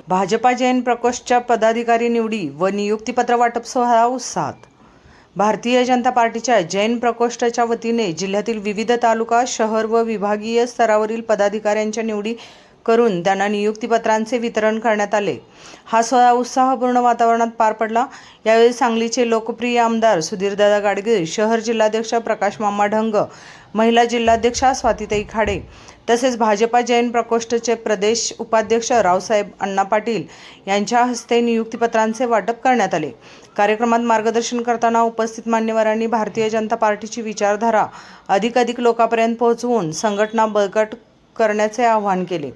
भाजपा जैन प्रकोष्ठच्या पदाधिकारी निवडी व नियुक्तीपत्र वाटप सोहळा उत्साहात. भारतीय जनता पार्टीच्या जैन प्रकोष्ठच्या वतीने जिल्ह्यातील विविध तालुका, शहर व विभागीय स्तरावरील पदाधिकाऱ्यांच्या निवडी करून त्यांना नियुक्तीपत्रांचे वितरण करण्यात आले. हा सोहळा उत्साहपूर्ण वातावरणात पार पडला. यावेळी सांगलीचे लोकप्रिय आमदार सुधीरदादा गाडगीळ, शहर जिल्हाध्यक्ष प्रकाश मामा ढंग, महिला जिल्हाध्यक्षा स्वातीताई खाडे तसेच भाजपा जैन प्रकोष्ठचे प्रदेश उपाध्यक्ष रावसाहेब अण्णा पाटील यांच्या हस्ते नियुक्तीपत्रांचे वाटप करण्यात आले. कार्यक्रमात मार्गदर्शन करताना उपस्थित मान्यवरांनी भारतीय जनता पार्टीची विचारधारा अधिकाधिक लोकांपर्यंत पोहोचवून संघटना बळकट करण्याचे आवाहन केले.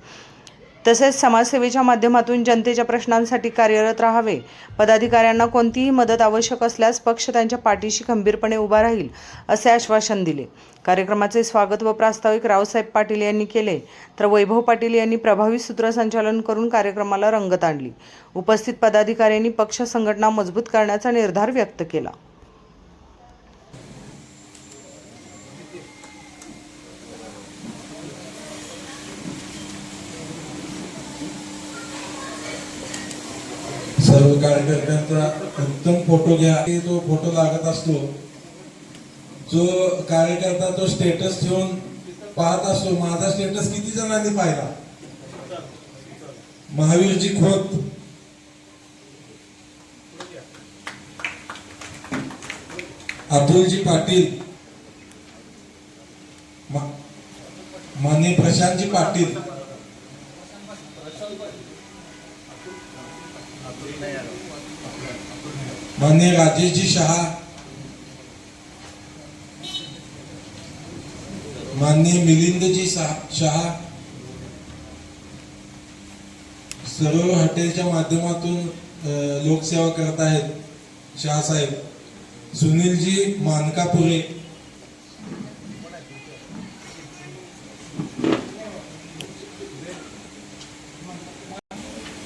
तसेच समाजसेवेच्या माध्यमातून जनतेच्या प्रश्नांसाठी कार्यरत राहावे. पदाधिकाऱ्यांना कोणतीही मदत आवश्यक असल्यास पक्ष त्यांच्या पाठीशी खंबीरपणे उभा राहील असे आश्वासन दिले. कार्यक्रमाचे स्वागत व प्रास्ताविक रावसाहेब पाटील यांनी केले, तर वैभव पाटील यांनी प्रभावी सूत्रसंचालन करून कार्यक्रमाला रंगत आणली. उपस्थित पदाधिकाऱ्यांनी पक्ष संघटना मजबूत करण्याचा निर्धार व्यक्त केला. सर्व कार्यकर्त्यांचा उत्तम फोटो घ्या. तो फोटो लागत असतो. जो कार्यकर्ता तो स्टेटस ठेवून पाहत असतो, माझा स्टेटस किती जणांनी पाहिला. महावीरजी खोत, अतुलजी पाटील, माननीय प्रशांतजी पाटील, माननीय राजेशजी शहा, माननीय मिलिंदजी शहा, सर्व हॉटेलच्या माध्यमातून लोकसेवा करत आहेत शहा साहेब, सुनीलजी मानकापुरे,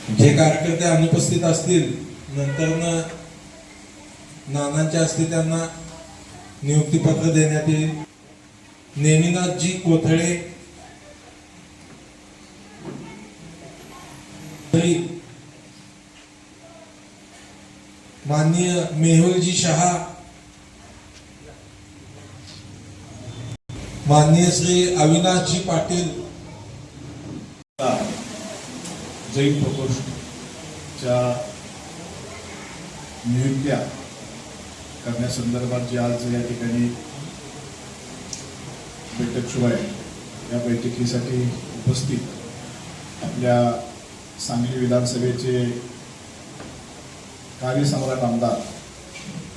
जे कार्यकर्ते अनुपस्थित असतील नंतर नानांच्या हस्ते त्यांना नियुक्तीपत्र देण्यात येईल. नेमिनाथजी कोथळे, माननीय मेहुलजी शहा, माननीय श्री अविनाशजी पाटील. जैन प्रकोष्ठच्या नियुक्त्या करण्यासंदर्भात जे आज या ठिकाणी बैठक सुरू आहे, या बैठकीसाठी उपस्थित आपल्या सांगली विधानसभेचे कार्यसम्राट आमदार,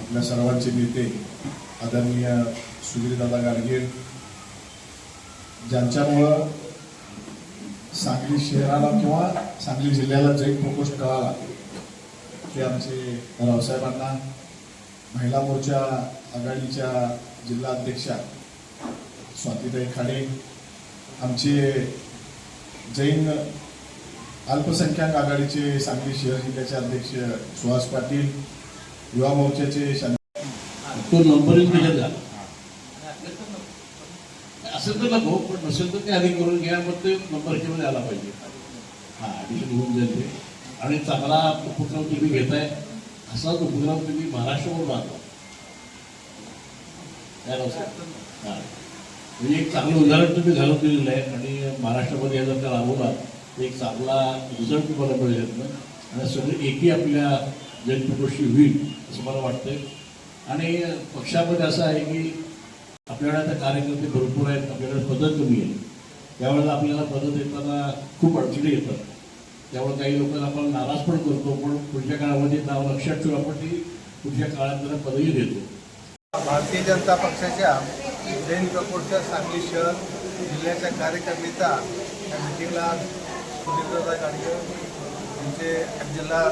आपल्या सर्वांचे नेते आदरणीय सुधीरदादा गाडगीळ, ज्यांच्यामुळं सांगली शहराला किंवा सांगली जिल्ह्याला जैन प्रकोष्ठ कळाला, ते आमचे रावसाहेबांना, महिला मोर्चा आघाडीच्या जिल्हा अध्यक्षा स्वातीताई खाडे, आमचे जैन अल्पसंख्याक आघाडीचे सांगली शहर जिल्ह्याचे अध्यक्ष सुहास पाटील, युवा मोर्चाचे तो नंबरच दिला असेल तर नको, पण नसेल तर ते आधी करून घ्या. मग ते नंबर ह्याच्यामध्ये आला पाहिजे. ॲडिशन होऊन जाईल ते. आणि चांगला उपक्रम तुम्ही घेताय, असाच उपक्रम तुम्ही महाराष्ट्रावर राहता. म्हणजे एक चांगलं उदाहरण तुम्ही घालून दिलेलं आहे आणि महाराष्ट्रामध्ये जर का राबवला तर एक चांगला रिझल्ट तुम्हाला मिळेल आणि सगळे एकही आपल्या जैन प्रकोष्ठी होईल असं मला वाटतंय. आणि पक्षामध्ये असं आहे की आपल्याकडे आता कार्यकर्ते भरपूर आहेत, आपल्याकडे पदं कमी आहे. त्यावेळेला आपल्याला पदं देताना खूप अडचणी येतात. त्यामुळे काही लोकांना आपण नाराज पण करतो, पण पुढच्या काळामध्ये नाव लक्षात ठेवून आपण ती पुढच्या काळात त्यांना पदवी देतो. भारतीय जनता पक्षाच्या जैन प्रकोष्ठ सांगली शहर जिल्ह्याच्या कार्यकारिणीचा या मिटिंगला सुधीरदादा गाडगीळ यांचे जिल्हा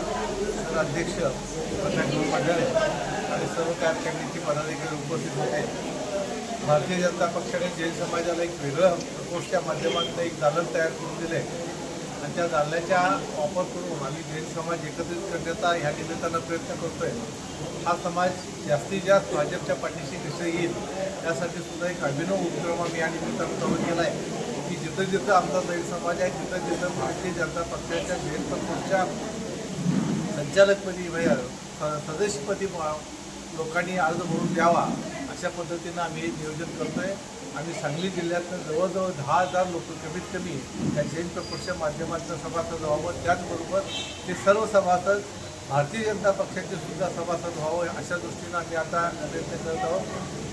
अध्यक्ष प्रकाश पाटील आणि सर्व कार्यकारिणीचे पदाधिकारी उपस्थित होते. भारतीय जनता पक्षाने जैन समाजाला एक वेगळं प्रकोष्ठच्या माध्यमातून एक दालन तयार करून दिले आणि त्या दालनाचा वापर करून आम्ही जैन समाज एकत्रित करण्याचा ह्या निमित्तानं प्रयत्न करतोय. हा समाज जास्तीत जास्त भाजपच्या पाठीशी कसं येईल यासाठी सुद्धा एक अभिनव उपक्रम आम्ही या निमित्तानं चालू केला आहे की जिथं जिथं आमचा जैन समाज आहे तिथं जिथं भारतीय जनता पक्षाच्या जैन प्रकोष्ठच्या संचालकपदी सदस्यपदी लोकांनी अर्ज भरून द्यावा अशा पद्धतीनं आम्ही हे नियोजन करतोय. आम्ही सांगली जिल्ह्यातनं जवळजवळ 10,000 लोक कमीत कमी या जैन प्रकोष्ठच्या माध्यमातून सभासद व्हावं. त्याचबरोबर ते सर्व सभासद भारतीय जनता पक्षाचे सुद्धा सभासद व्हावं अशा दृष्टीनं आम्ही आता प्रयत्न करत आहोत.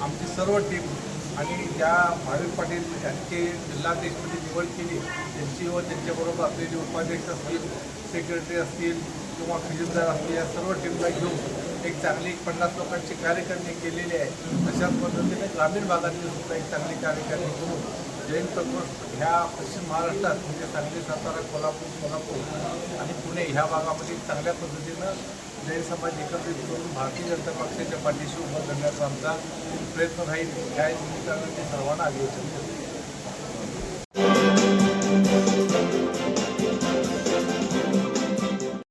आमची सर्व टीम आणि ज्या भाविक पाटील यांची जिल्हाध्यक्षपदी निवड केली त्यांची व त्यांच्याबरोबर आपले जे उपाध्यक्ष असतील, सेक्रेटरी असतील किंवा खजिनदार असतील, या सर्व टीमला घेऊन एक चांगली 50 लोकांची कार्यकारिणी केलेली आहे. अशाच पद्धतीने ग्रामीण भागातील सुद्धा एक चांगली कार्यकारिणी करून जैन प्रकोष्ठ ह्या पश्चिम महाराष्ट्रात म्हणजे सांगली, सातारा, कोल्हापूर आणि पुणे ह्या भागामध्ये चांगल्या पद्धतीनं जैन समाज एकत्रित करून भारतीय जनता पक्षाच्या पाठीशी उभं करण्याचा आमचा प्रयत्न राहील. या निमित्तानं ते सर्वांना आयोजन